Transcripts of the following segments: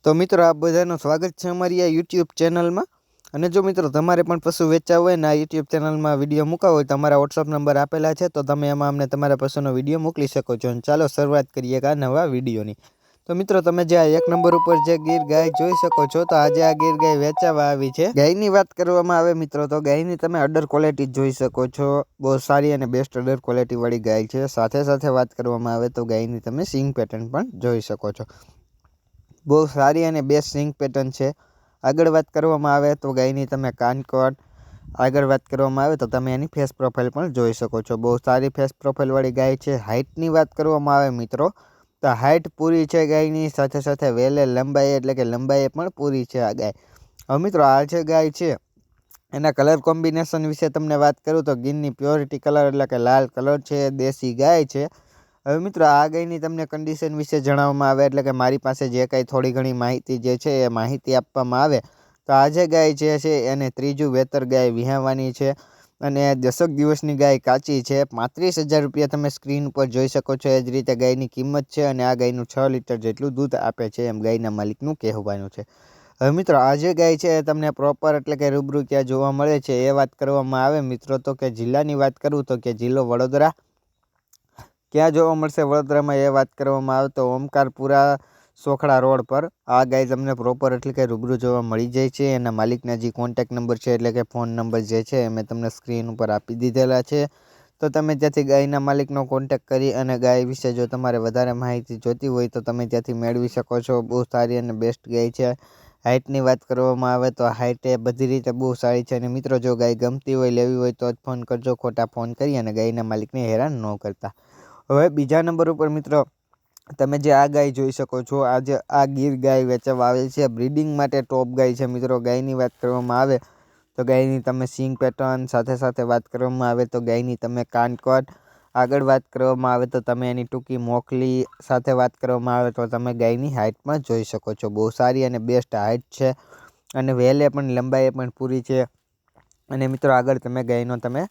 તો મિત્રો આપ બધાનું સ્વાગત છે અમારી આ યુટ્યુબ ચેનલમાં। અને જો મિત્રો તમારે પણ પશુ વેચવા હોય ને આ યુટ્યુબ ચેનલમાં વિડીયો મૂકવા હોય તો અમારા વોટ્સઅપ નંબર આપેલા છે, તો તમે એમાં અમને તમારા પશુનો વિડીયો મોકલી શકો છો। અને ચાલો શરૂઆત કરીએ આ નવા વિડીયોની। તો મિત્રો તમે જે આ એક નંબર ઉપર જે ગીર ગાય જોઈ શકો છો, તો આજે આ ગીર ગાય વેચવા આવી છે। ગાયની વાત કરવામાં આવે મિત્રો તો ગાયની તમે અડર ક્વોલિટી જોઈ શકો છો, બહુ સારી અને બેસ્ટ અડર ક્વોલિટી વાળી ગાય છે। સાથે સાથે વાત કરવામાં આવે તો ગાયની તમે સિંગ પેટર્ન પણ જોઈ શકો છો, બહુ સારી અને બેસ્ટ સિંગ પેટર્ન છે। આગળ વાત કરવામાં આવે તો ગાયની તમે કાનકોટ, આગળ વાત કરવામાં આવે તો તમે એની ફેસ પ્રોફાઇલ પણ જોઈ શકો છો, બહુ સારી ફેસ પ્રોફાઇલ વાળી ગાય છે। હાઇટની વાત કરવામાં આવે મિત્રો તો હાઇટ પૂરી છે ગાયની, સાથે સાથે વેલે લંબાઈ એટલે કે લંબાઈ પણ પૂરી છે આ ગાય। હવે મિત્રો આ જે ગાય છે એના કલર કોમ્બિનેશન વિશે તમને વાત કરું તો ગીરની પ્યોરિટી કલર એટલે કે લાલ કલર છે, દેશી ગાય છે। હવે મિત્રો આ ગાયની તમને કન્ડિશન વિશે જણાવવામાં આવે એટલે કે મારી પાસે જે કાંઈ થોડી ઘણી માહિતી જે છે એ માહિતી આપવામાં આવે તો આ જે ગાય જે છે એને ત્રીજું વેતર ગાય વિહાવાની છે અને 10 દિવસની ગાય કાચી છે। 35,000 રૂપિયા તમે સ્ક્રીન ઉપર જોઈ શકો છો, એ જ રીતે ગાયની કિંમત છે અને આ ગાયનું 6 લીટર જેટલું દૂધ આપે છે એમ ગાયના માલિકનું કહેવાનું છે। હવે મિત્રો આ જે ગાય છે એ તમને પ્રોપર એટલે કે રૂબરૂ ક્યાં જોવા મળે છે એ વાત કરવામાં આવે મિત્રો તો કે જિલ્લાની વાત કરું તો કે જિલ્લો વડોદરા। ક્યાં જોવા મળશે વડોદરામાં એ વાત કરવામાં આવે તો ઓમકારપુરા સોખડા રોડ પર આ ગાય તમને પ્રોપર એટલે કે રૂબરૂ જોવા મળી જાય છે। એના માલિકના જે કોન્ટેક્ટ નંબર છે એટલે કે ફોન નંબર જે છે એ મેં તમને સ્ક્રીન ઉપર આપી દીધેલા છે, તો તમે ત્યાંથી ગાયના માલિકનો કોન્ટેક્ટ કરી અને ગાય વિશે જો તમારે વધારે માહિતી જોતી હોય તો તમે ત્યાંથી મેળવી શકો છો। બહુ સારી અને બેસ્ટ ગાય છે। હાઇટની વાત કરવામાં આવે તો હાઇટ એ બધી રીતે બહુ સારી છે। અને મિત્રો જો ગાય ગમતી હોય, લેવી હોય તો જ ફોન કરજો, ખોટા ફોન કરી અને ગાયના માલિકને હેરાન ન કરતા। હવે બીજા નંબર ઉપર મિત્રો તમે જે આ ગાય જોઈ શકો છો, આજે આ ગીર ગાય વેચવા આવેલ છે, બ્રીડિંગ માટે ટોપ ગાય છે મિત્રો। ગાયની વાત કરવામાં આવે તો ગાયની તમે સિંગ પેટર્ન, સાથે સાથે વાત કરવામાં આવે તો ગાયની તમે કાનકોટ, આગળ વાત કરવામાં આવે તો તમે એની ટૂંકી મોખલી, સાથે વાત કરવામાં આવે તો તમે ગાયની હાઇટ પણ જોઈ શકો છો, બહુ સારી અને બેસ્ટ હાઇટ છે અને વેલે પણ લંબાઈ પણ પૂરી છે। અને મિત્રો આગળ તમે ગાયનો તમે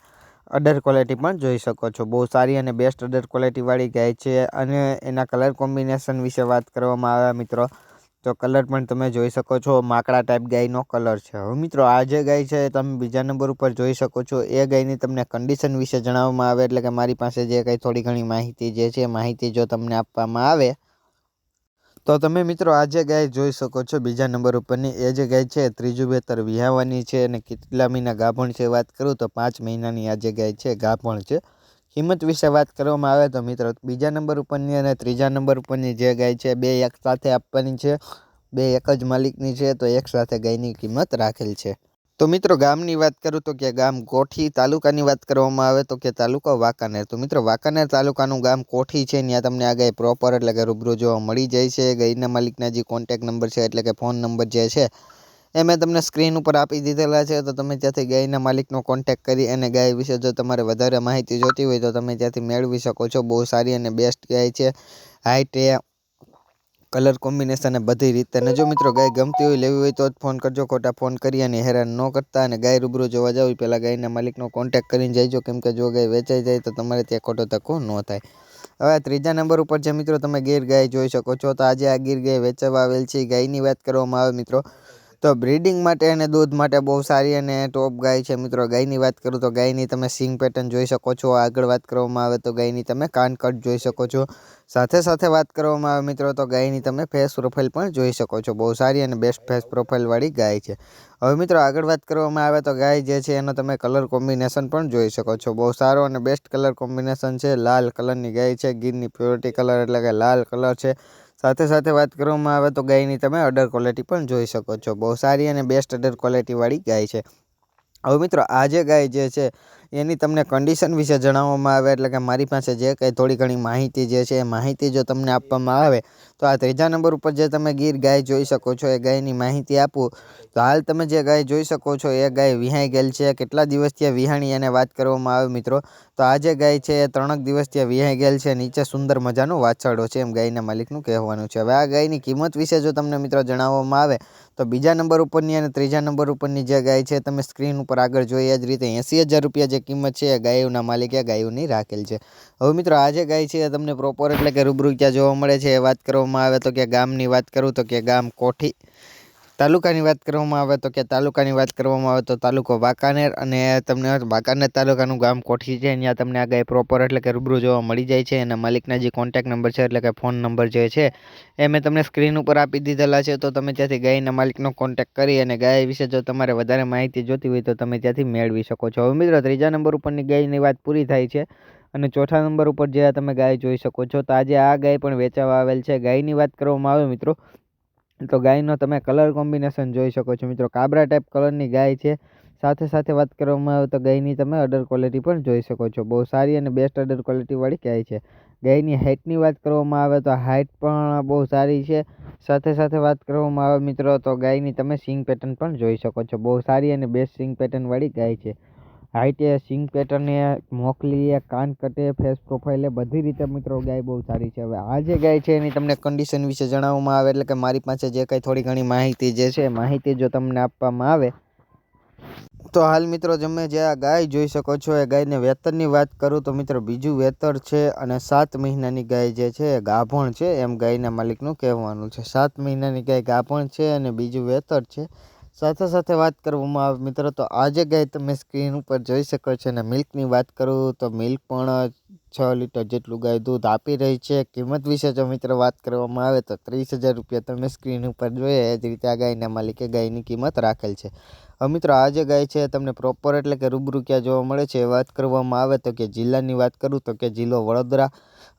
અડર ક્વોલિટી પણ જોઈ શકો છો, બહુ સારી અને બેસ્ટ અડર ક્વોલિટી વાળી ગાય છે। અને એના કલર કોમ્બિનેશન વિશે વાત કરવામાં આવે મિત્રો તો કલર પણ તમે જોઈ શકો છો, માકડા ટાઈપ ગાયનો કલર છે। હવે મિત્રો આ જે ગાય છે તમે બીજા નંબર ઉપર જોઈ શકો છો, એ ગાયની તમને કન્ડિશન વિશે જણાવવામાં આવે એટલે કે મારી પાસે જે કંઈ થોડી ઘણી માહિતી જે છે માહિતી જો તમને આપવામાં આવે તો તમે મિત્રો આ જે ગાય જોઈ શકો છો બીજા નંબર ઉપરની, એ જે ગાય છે ત્રીજું વેતર વિહાવાની છે અને કેટલા મહિના ગાભણ છે વાત કરું તો 5 મહિનાની આ જે ગાય છે ગાભણ છે। કિંમત વિશે વાત કરવામાં આવે તો મિત્રો બીજા નંબર ઉપરની અને ત્રીજા નંબર ઉપરની જે ગાય છે બે એક સાથે આપવાની છે, બે એક જ માલિકની છે, તો એક સાથે ગાયની કિંમત રાખેલ છે। તો મિત્રો ગામની વાત કરું તો કે ગામ કોઠી, તાલુકાની વાત કરવામાં આવે તો કે તાલુકો વાંકાનેર। તો મિત્રો વાંકાનેર તાલુકાનું ગામ કોઠી છે, ત્યાં તમને આ ગાય પ્રોપર એટલે કે રૂબરૂ જોવા મળી જાય છે। ગાયના માલિકના જે કોન્ટેક્ટ નંબર છે એટલે કે ફોન નંબર જે છે એ મેં તમને સ્ક્રીન ઉપર આપી દીધેલા છે, તો તમે ત્યાંથી ગાયના માલિકનો કોન્ટેક્ટ કરી અને ગાય વિશે જો તમારે વધારે માહિતી જોતી હોય તો તમે ત્યાંથી મેળવી શકો છો। બહુ સારી અને બેસ્ટ ગાય છે, હાઇટ એ, કલર કોમ્બિનેશન એ બધી રીતે। અને જો મિત્રો ગાય ગમતી હોય, લેવી હોય તો જ ફોન કરજો, ખોટા ફોન કરી અને હેરાન ન કરતા। અને ગાય રૂબરૂ જોવા જાવ પહેલાં ગાયના માલિકનો કોન્ટેક્ટ કરીને જઈજો, કેમ કે જો ગાય વેચાઈ જાય તો તમારે ત્યાં ખોટો ધક્કો ન થાય। હવે ત્રીજા નંબર ઉપર જે મિત્રો તમે ગીર ગાય જોઈ શકો છો, તો આજે આ ગીર ગાય વેચવા આવેલ છે। ગાયની વાત કરવામાં આવે મિત્રો તો બ્રીડિંગ માટે અને દૂધ માટે બહુ સારી અને ટોપ ગાય છે મિત્રો। ગાયની વાત કરું તો ગાયની તમે સિંગ પેટર્ન જોઈ શકો છો, આગળ વાત કરવામાં આવે તો ગાયની તમે કાનકટ જોઈ શકો છો, સાથે સાથે વાત કરવામાં આવે મિત્રો તો ગાયની તમે ફેસ પ્રોફાઇલ પણ જોઈ શકો છો, બહુ સારી અને બેસ્ટ ફેસ પ્રોફાઇલ વાળી ગાય છે। હવે મિત્રો આગળ વાત કરવામાં આવે તો ગાય જે છે એનો તમે કલર કોમ્બિનેશન પણ જોઈ શકો છો, બહુ સારો અને બેસ્ટ કલર કોમ્બિનેશન છે। લાલ કલરની ગાય છે, ગીરની પ્યોરિટી કલર એટલે કે લાલ કલર છે। સાથે સાથે વાત કરવામાં આવે તો ગાયની તમે અડર ક્વોલિટી પણ જોઈ શકો છો, બહુ સારી અને બેસ્ટ અડર ક્વોલિટી વાળી ગાય છે। હવે મિત્રો આ જે ગાય જે છે એની તમને કન્ડિશન વિશે જણાવવામાં આવે એટલે કે મારી પાસે જે કંઈ થોડી ઘણી માહિતી જે છે એ માહિતી જો તમને આપવામાં આવે તો આ ત્રીજા નંબર ઉપર જે તમે ગીર ગાય જોઈ શકો છો એ ગાયની માહિતી આપું તો હાલ તમે જે ગાય જોઈ શકો છો એ ગાય વિહાઈ ગયેલ છે। કેટલા દિવસથી વિહાણી અને વાત કરવામાં આવે મિત્રો તો આ જે ગાય છે એ 3 દિવસથી વિહાઈ ગયેલ છે, નીચે સુંદર મજાનો વાછરડો છે એમ ગાયના માલિકનું કહેવાનું છે। હવે આ ગાયની કિંમત વિશે જો તમને મિત્રો જણાવવામાં આવે તો બીજા નંબર ઉપરની અને ત્રીજા નંબર ઉપરની જે ગાય છે તમે સ્ક્રીન ઉપર આગળ જોઈએ જ રીતે 80,000 રૂપિયા જે કિંમત છે એ ગાયોના માલિકે ગાયોની રાખેલ છે। હવે મિત્રો આ જે ગાય છે એ તમને પ્રોપર એટલે કે રૂબરૂ ક્યાં જોવા મળે છે એ વાત કરવામાં આવે તો કે ગામની વાત કરું તો કે ગામ કોઠી, તાલુકાની વાત કરવામાં આવે તો કે તાલુકાની વાત કરવામાં આવે તો તાલુકો વાંકાનેર, અને તમને વાંકાનેર તાલુકાનું ગામ કોઠી છે ત્યાં તમને આ ગાય પ્રોપર એટલે કે રૂબરૂ જોવા મળી જાય છે। અને માલિકના જે કોન્ટેક્ટ નંબર છે એટલે કે ફોન નંબર જે છે એ મેં તમને સ્ક્રીન ઉપર આપી દીધેલા છે, તો તમે ત્યાંથી ગાયના માલિકનો કોન્ટેક્ટ કરી અને ગાય વિશે જો તમારે વધારે માહિતી જોતી હોય તો તમે ત્યાંથી મેળવી શકો છો। હવે મિત્રો ત્રીજા નંબર ઉપરની ગાયની વાત પૂરી થાય છે અને ચોથા નંબર ઉપર જે તમે ગાય જોઈ શકો છો તો આજે આ ગાય પણ વેચાવા આવેલ છે। ગાયની વાત કરવામાં આવે મિત્રો તો ગાયનો તમે કલર કોમ્બિનેશન જોઈ શકો છો મિત્રો, કાબરા ટાઈપ કલરની ગાય છે। સાથે સાથે વાત કરવામાં આવે તો ગાયની તમે અડર ક્વોલિટી પણ જોઈ શકો છો, બહુ સારી અને બેસ્ટ અડર ક્વોલિટીવાળી ગાય છે। ગાયની હાઇટની વાત કરવામાં આવે તો હાઇટ પણ બહુ સારી છે। સાથે સાથે વાત કરવામાં આવે મિત્રો તો ગાયની તમે સિંગ પેટર્ન પણ જોઈ શકો છો, બહુ સારી અને બેસ્ટ સિંગ પેટર્નવાળી ગાય છે। હાઇટ એ સિંગ પેટર્ન એ મોકલી એ કાન કટે ફેસ પ્રોફાઇલ એ બધી રીતે મિત્રો ગાય બહુ સારી છે। હવે આ જે ગાય છે એની તમને કન્ડિશન વિશે જણાવવામાં આવે એટલે કે મારી પાસે જે કંઈ થોડી ઘણી માહિતી જે છે માહિતી જો તમને આપવામાં આવે તો હાલ મિત્રો તમે જે આ ગાય જોઈ શકો છો એ ગાયને વેતનની વાત કરું તો મિત્રો બીજું વેતર છે અને 7 મહિનાની ગાય જે છે એ ગાભણ છે એમ ગાયના માલિકનું કહેવાનું છે। 7 મહિનાની ગાય ગાભણ છે અને બીજું વેતર છે। સાથે સાથે વાત કરવામાં આવે મિત્રો તો આ જે ગાય તમે સ્ક્રીન ઉપર જોઈ શકો છો અને મિલ્કની વાત કરું તો મિલ્ક પણ 6 લીટર જેટલું ગાય દૂધ આપી રહી છે। કિંમત વિશે જો મિત્રો વાત કરવામાં આવે તો 30,000 રૂપિયા તમે સ્ક્રીન ઉપર જોઈએ એ જ રીતે આ ગાયના માલિકે ગાયની કિંમત રાખેલ છે। હવે મિત્રો આ જે ગાય છે તમને પ્રોપર એટલે કે રૂબરૂ ક્યાં જોવા મળે છે એ વાત કરવામાં આવે તો કે જિલ્લાની વાત કરું તો કે જિલ્લો વડોદરા,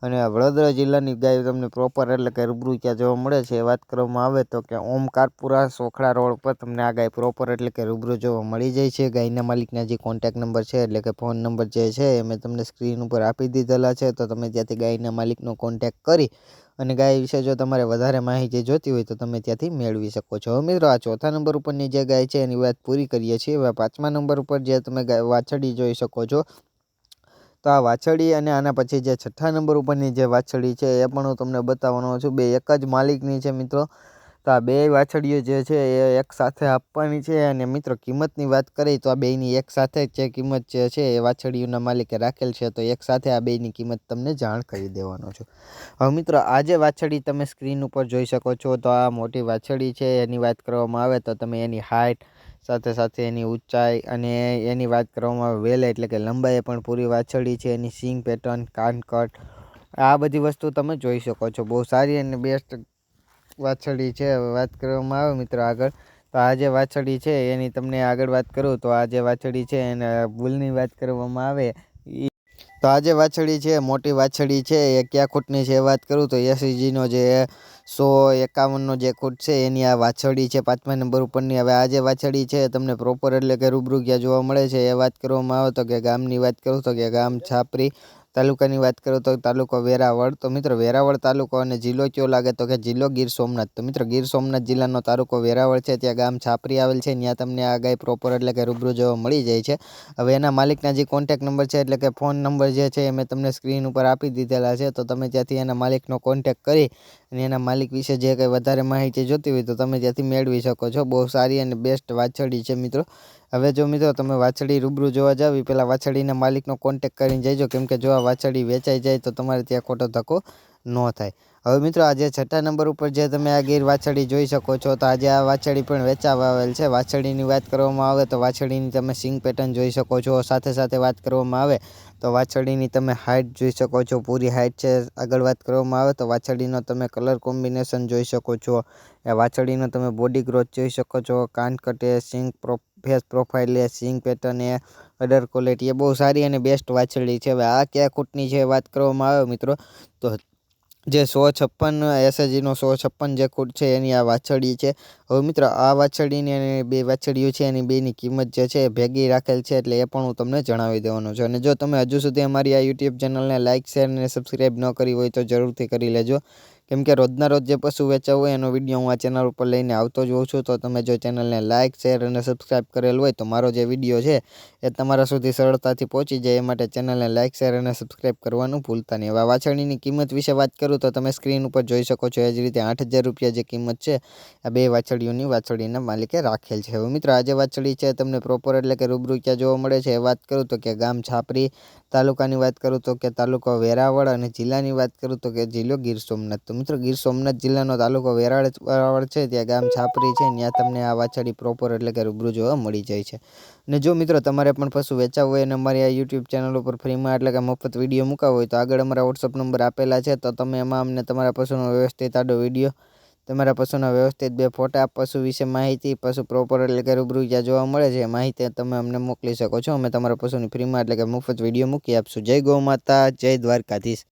અને વડોદરા જિલ્લાની ગાય તમને પ્રોપર એટલે કે રૂબરૂ ક્યાં જોવા મળે છે એ વાત કરવામાં આવે તો કે ઓમકારપુરા સોખડા રોડ પર તમને આ ગાય પ્રોપર એટલે કે રૂબરૂ જોવા મળી જાય છે। ગાયના માલિકના જે કોન્ટેક્ટ નંબર છે એટલે કે ફોન નંબર જે છે એ મેં તમને સ્ક્રીન ઉપર આપી દીધેલા છે, તો તમે ત્યાંથી ગાયના માલિકનો કોન્ટેક્ટ કરી અને ગાય વિશે જો તમારે વધારે માહિતી જોતી હોય તો તમે ત્યાંથી મેળવી શકો છો। હવે મિત્રો આ ચોથા નંબર ઉપરની જે ગાય છે એની વાત પૂરી કરીએ છીએ। હવે પાંચમા નંબર ઉપર જે તમે વાછડી જોઈ શકો છો તો આ વાછડી અને આના પછી જે છઠ્ઠા નંબર ઉપરની જે વાછડી છે એ પણ હું તમને બતાવવાનો છું, બે એક જ માલિકની છે મિત્રો। તો આ બે વાછડીઓ જે છે એ એક સાથે આપવાની છે અને મિત્રો કિંમતની વાત કરીએ તો આ બેયની એક સાથે જ જે કિંમત જે છે એ વાછડીઓના માલિકે રાખેલ છે, તો એક સાથે આ બેયની કિંમત તમને જાણ કરી દેવાનો છું। હવે મિત્રો આ જે વાછડી તમે સ્ક્રીન ઉપર જોઈ શકો છો તો આ મોટી વાછડી છે એની વાત કરવામાં આવે તો તમે એની હાઇટ સાથે સાથે એની ઊંચાઈ અને એની વાત કરવામાં આવે વેલ એટલે કે લંબાઈ પણ પૂરી વાછડી છે। એની સિંગ પેટર્ન, કાનકટ, આ બધી વસ્તુ તમે જોઈ શકો છો, બહુ સારી અને બેસ્ટ વાછડી છે। હવે વાત કરવામાં આવે મિત્રો આગળ તો આ જે વાછડી છે એની તમને આગળ વાત કરું તો આ જે વાછડી છે એને ભૂલની વાત કરવામાં આવે તો આ જે વાછડી છે મોટી વાછડી છે એ કયા ખૂટની છે એ વાત કરું તો 80Gનો જે 151નો જે ખૂટ છે એની આ વાછડી છે પાંચમા નંબર ઉપરની। હવે આ જે વાછડી છે તમને પ્રોપર એટલે કે રૂબરૂ ક્યાં જોવા મળે છે એ વાત કરવામાં આવે તો કે ગામની વાત કરું તો કે ગામ છાપરી, તાલુકાની વાત કરું તો તાલુકો વેરાવળ। તો મિત્રો વેરાવળ તાલુકો અને જિલ્લો કયો લાગે તો કે જિલ્લો ગીર સોમનાથ। તો મિત્રો ગીર સોમનાથ જિલ્લાનો તાલુકો વેરાવળ છે, ત્યાં ગામ છાપરી આવેલ છે, ત્યાં તમને આ ગાય પ્રોપર એટલે કે રૂબરૂ જોવા મળી જાય છે। હવે એના માલિકના જે કોન્ટેક્ટ નંબર છે એટલે કે ફોન નંબર જે છે એ મેં તમને સ્ક્રીન ઉપર આપી દીધેલા છે, તો તમે ત્યાંથી એના માલિકનો કોન્ટેક્ટ કરી અને એના માલિક વિશે જે કંઈ વધારે માહિતી જોતી હોય તો તમે ત્યાંથી મેળવી શકો છો, બહુ સારી અને બેસ્ટ વાછડી છે મિત્રો। હવે જો મિત્રો તમે વાછડી રૂબરૂ જોવા જાવ એ પહેલાં વાછડીના માલિકનો કોન્ટેક્ટ કરીને જજો, કેમ કે જો આ વાછડી વેચાઈ જાય તો તમારે ત્યાં ખોટો ધક્કો ન થાય। હવે મિત્રો આજે છઠ્ઠા નંબર ઉપર જે તમે આ ગીર વાછડી જોઈ શકો છો તો આજે આ વાછડી પણ વેચાવા આવેલ છે। વાછડીની વાત કરવામાં આવે તો વાછડીની તમે સિંગ પેટર્ન જોઈ શકો છો, સાથે સાથે વાત કરવામાં આવે તો વાછડીની તમે હાઇટ જોઈ શકો છો, પૂરી હાઇટ છે। આગળ વાત કરવામાં આવે તો વાછડીનો તમે કલર કોમ્બિનેશન જોઈ શકો છો, એ વાછડીનો તમે બોડી ગ્રોથ જોઈ શકો છો, કાન કટે, સિંગ ફેસ પ્રોફાઇલ એ સિંગ પેટર્ન એ અડર ક્વોલિટી એ બહુ સારી અને બેસ્ટ વાછડી છે। હવે આ કયા ખૂટની છે વાત કરવામાં આવે મિત્રો તો જે 156 SAGનો 156 જે ખૂટ છે એની આ વાછડી છે। હવે મિત્રો આ વાછડીની અને બે વાછડીઓ છે એની બેની કિંમત જે છે એ ભેગી રાખેલ છે, એટલે એ પણ હું તમને જણાવી દેવાનો છું। અને જો તમે હજુ સુધી અમારી આ યુટ્યુબ ચેનલને લાઇક, શેર અને સબસ્ક્રાઈબ ન કરી હોય તો જરૂરથી કરી લેજો, કેમ કે રોજના રોજ જે પશુ વેચાવું હોય એનો વિડીયો હું આ ચેનલ ઉપર લઈને આવતો જ હોઉં છું. તો તમે જો ચેનલને લાઇક, શેર અને સબસ્ક્રાઈબ કરેલ હોય તો મારો જે વિડીયો છે એ તમારા સુધી સરળતાથી પહોંચી જાય એ માટે ચેનલને લાઇક, શેર અને સબસ્ક્રાઈબ કરવાનું ભૂલતા નહીં. હવે આ વાછરડીની કિંમત વિશે વાત કરું તો તમે સ્ક્રીન ઉપર જોઈ શકો છો. એ જ રીતે 8,000 રૂપિયા જે કિંમત છે આ બે વાછરડીઓની વાછરડીના માલિકે રાખેલ છે. હવે મિત્રો આ જે વાછરડી છે તમને પ્રોપર એટલે કે રૂબરૂ ક્યાં જોવા મળે છે એ વાત કરું તો કે ગામ છાપરી, તાલુકાની વાત કરું તો કે તાલુકો વેરાવળ અને જિલ્લાની વાત કરું તો કે જિલ્લો ગીર સોમનાથ. તો મિત્રો ગીર સોમનાથ જિલ્લાનો તાલુકો વેરાવળ છે, ત્યાં ગામ છાપરી છે, ત્યાં તમને આ વાછરડી પ્રોપર એટલે કે રૂબરૂ જોવા મળી જાય છે. અને જો મિત્રો તમારે પણ પશુ વેચાવવું હોય અને અમારી આ યુટ્યુબ ચેનલ ઉપર ફ્રીમાં એટલે કે મફત વિડીયો મૂકાવો હોય તો આગળ અમારા વોટ્સઅપ નંબર આપેલા છે. તો તમે એમાં અમને તમારા પશુનો વ્યવસ્થિત આડો વિડીયો, તમારા પશુના વ્યવસ્થિત 2 ફોટા, પશુ વિશે માહિતી, પશુ પ્રોપર એટલે કે રૂબરૂ જ્યાં જોવા મળે છે માહિતી તમે અમને મોકલી શકો છો. અમે તમારા પશુની ફ્રીમાં એટલે કે મફત વિડીયો મૂકી આપશું. જય ગૌ માતા, જય દ્વારકાધીશ.